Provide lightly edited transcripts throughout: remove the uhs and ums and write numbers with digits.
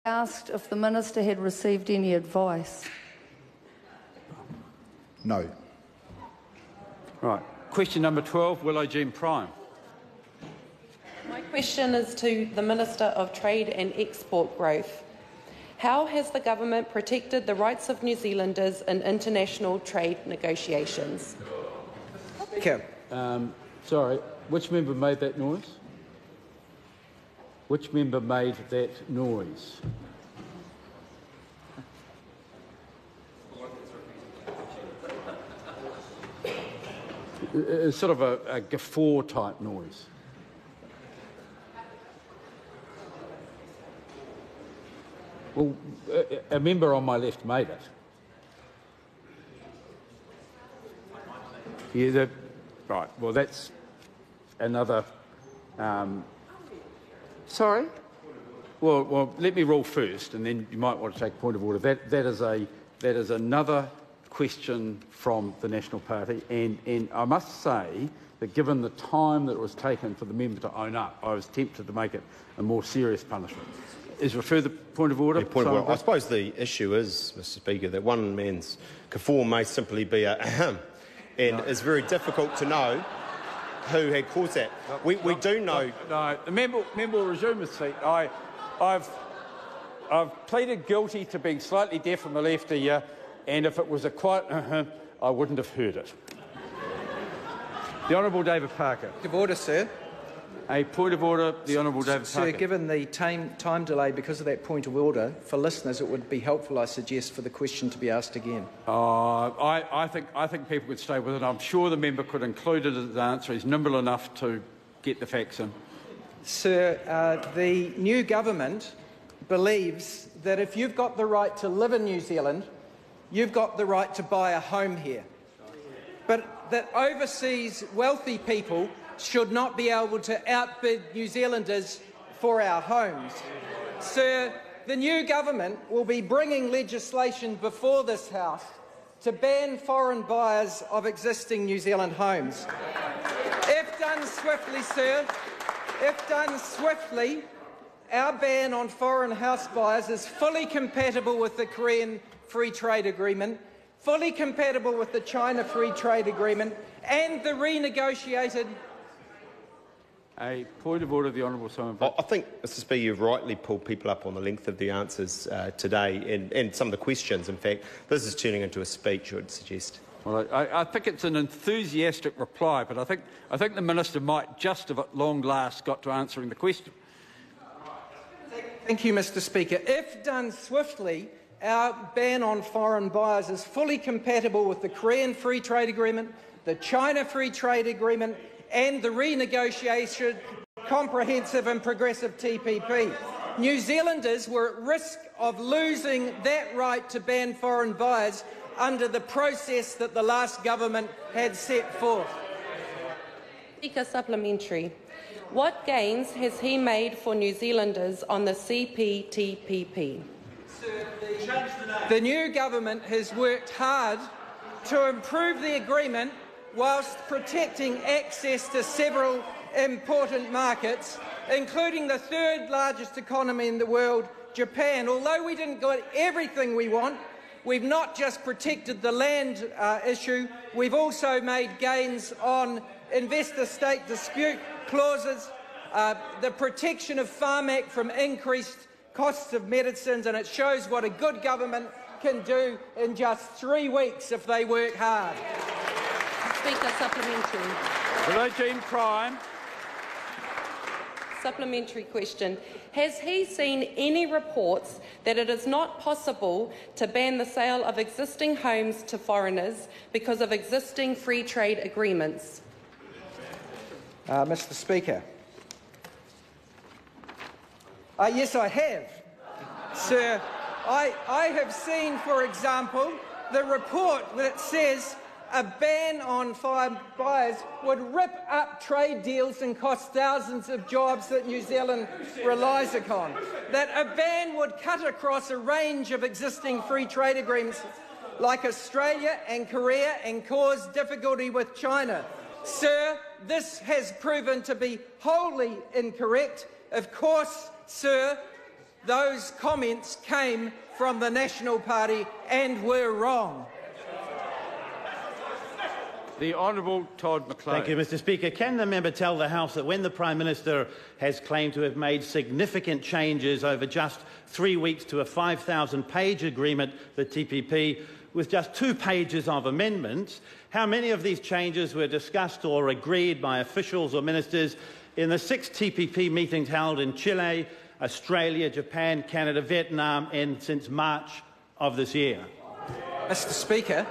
Asked if the Minister had received any advice. No. Right. Question number 12, Willow-Jean Prime. My question is to the Minister of Trade and Export Growth. How has the government protected the rights of New Zealanders in international trade negotiations? Sorry, which member made that noise? Which member made that noise? It's sort of a guffaw type noise. Well, a member on my left made it. Yeah, right, well, that's another... Sorry? Well, let me rule first, and then you might want to take a point of order. That is another question from the National Party, and I must say that given the time that it was taken for the member to own up, I was tempted to make it a more serious punishment. Is there a further point of order? Yeah, I suppose the issue is, Mr Speaker, that one man's guffaw may simply be a ahem, and it's very difficult to know who had caused that. We do know... No, the member will resume his seat. I've pleaded guilty to being slightly deaf from the left ear, and if it was a quiet I wouldn't have heard it. The Honourable David Parker. Point of order, sir. A point of order, the Honourable David Parker. Sir, given the time delay because of that point of order, for listeners it would be helpful, I suggest, for the question to be asked again. I think people could stay with it. I'm sure the member could include it as an answer. He's nimble enough to get the facts in. Sir, the new government believes that if you've got the right to live in New Zealand, you've got the right to buy a home here. But that overseas wealthy people should not be able to outbid New Zealanders for our homes. Sir, the new government will be bringing legislation before this House to ban foreign buyers of existing New Zealand homes. If done swiftly, sir, our ban on foreign house buyers is fully compatible with the Korean Free Trade Agreement, fully compatible with the China Free Trade Agreement and the renegotiated... A point of order, the Honourable Simon. I think, Mr Speaker, you've rightly pulled people up on the length of the answers today and some of the questions. In fact, this is turning into a speech, I would suggest. Well, I think it's an enthusiastic reply, but I think the Minister might just have at long last got to answering the question. Thank you, Mr Speaker. If done swiftly, our ban on foreign buyers is fully compatible with the Korean Free Trade Agreement, the China Free Trade Agreement and the renegotiated comprehensive and progressive TPP. New Zealanders were at risk of losing that right to ban foreign buyers under the process that the last government had set forth. Speaker supplementary. What gains has he made for New Zealanders on the CPTPP? The new government has worked hard to improve the agreement whilst protecting access to several important markets, including the third largest economy in the world, Japan. Although we didn't get everything we want, we've not just protected the land issue, we've also made gains on investor-state dispute clauses, the protection of Pharmac from increased costs of medicines, and it shows what a good government can do in just 3 weeks if they work hard. Speaker supplementary. Willow-Jean Prime. Supplementary question. Has he seen any reports that it is not possible to ban the sale of existing homes to foreigners because of existing free trade agreements? Mr Speaker. Yes, I have. Sir, I have seen, for example, the report that says a ban on foreign buyers would rip up trade deals and cost thousands of jobs that New Zealand relies upon. That a ban would cut across a range of existing free trade agreements like Australia and Korea and cause difficulty with China. Sir, this has proven to be wholly incorrect. Of course, sir, those comments came from the National Party and were wrong. The Honourable Todd McClay. Thank you, Mr Speaker. Can the member tell the House that when the Prime Minister has claimed to have made significant changes over just 3 weeks to a 5,000-page agreement, the TPP, with just 2 pages of amendments, how many of these changes were discussed or agreed by officials or ministers in the 6 TPP meetings held in Chile, Australia, Japan, Canada, Vietnam, and since March of this year? Mr Speaker,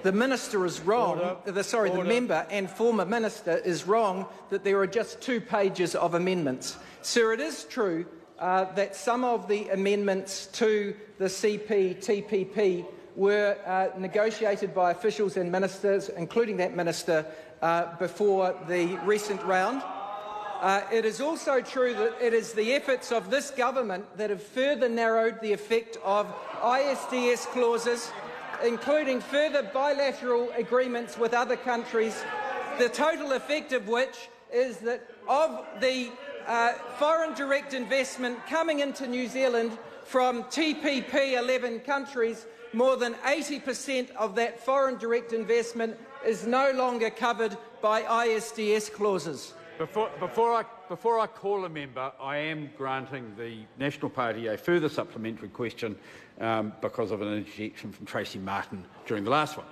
the minister is wrong. The member and former minister is wrong that there are just 2 pages of amendments. Sir, it is true that some of the amendments to the CPTPP were negotiated by officials and ministers, including that minister, before the recent round. It is also true that it is the efforts of this government that have further narrowed the effect of ISDS clauses, including further bilateral agreements with other countries, the total effect of which is that of the foreign direct investment coming into New Zealand from TPP 11 countries, more than 80% of that foreign direct investment is no longer covered by ISDS clauses. Before I call a member, I am granting the National Party a further supplementary question because of an interjection from Tracy Martin during the last one.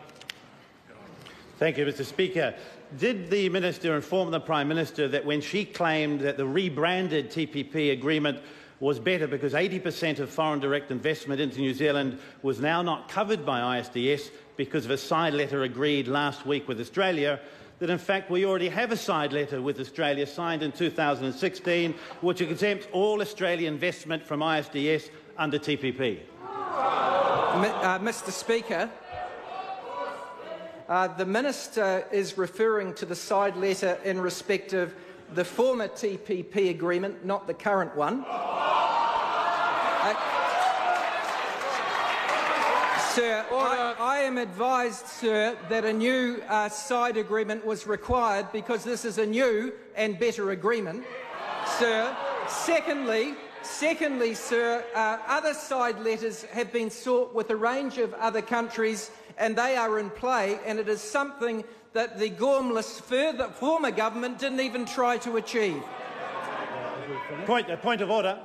Thank you, Mr Speaker. Did the Minister inform the Prime Minister that when she claimed that the rebranded TPP agreement was better because 80% of foreign direct investment into New Zealand was now not covered by ISDS because of a side letter agreed last week with Australia, that in fact we already have a side letter with Australia signed in 2016 which exempts all Australian investment from ISDS under TPP? Mr Speaker, the Minister is referring to the side letter in respect of the former TPP agreement, not the current one. Sir, I am advised, sir, that a new side agreement was required because this is a new and better agreement, sir. Secondly, sir, other side letters have been sought with a range of other countries and they are in play, and it is something that the gormless former government didn't even try to achieve. Point of order.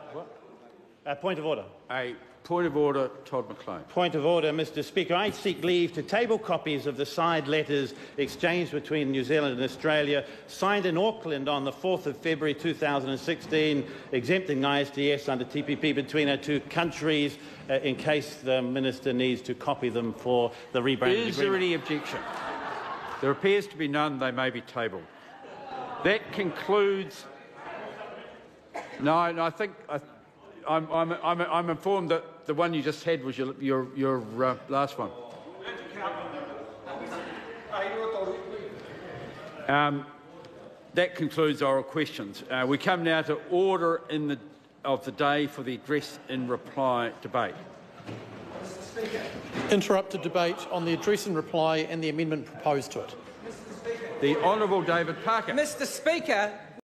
Point of order. A point of order, Todd McClay. Point of order, Mr Speaker. I seek leave to table copies of the side letters exchanged between New Zealand and Australia, signed in Auckland on the 4th of February 2016, exempting ISDS under TPP between our 2 countries, in case the Minister needs to copy them for the rebranding agreement. Is there any objection? There appears to be none. They may be tabled. That concludes. No, I think I'm informed that the one you just had was your last one. That concludes oral questions. We come now to order of the day for the address in reply debate. Interrupted debate on the address in reply and the amendment proposed to it. The Honourable David Parker. Mr Speaker,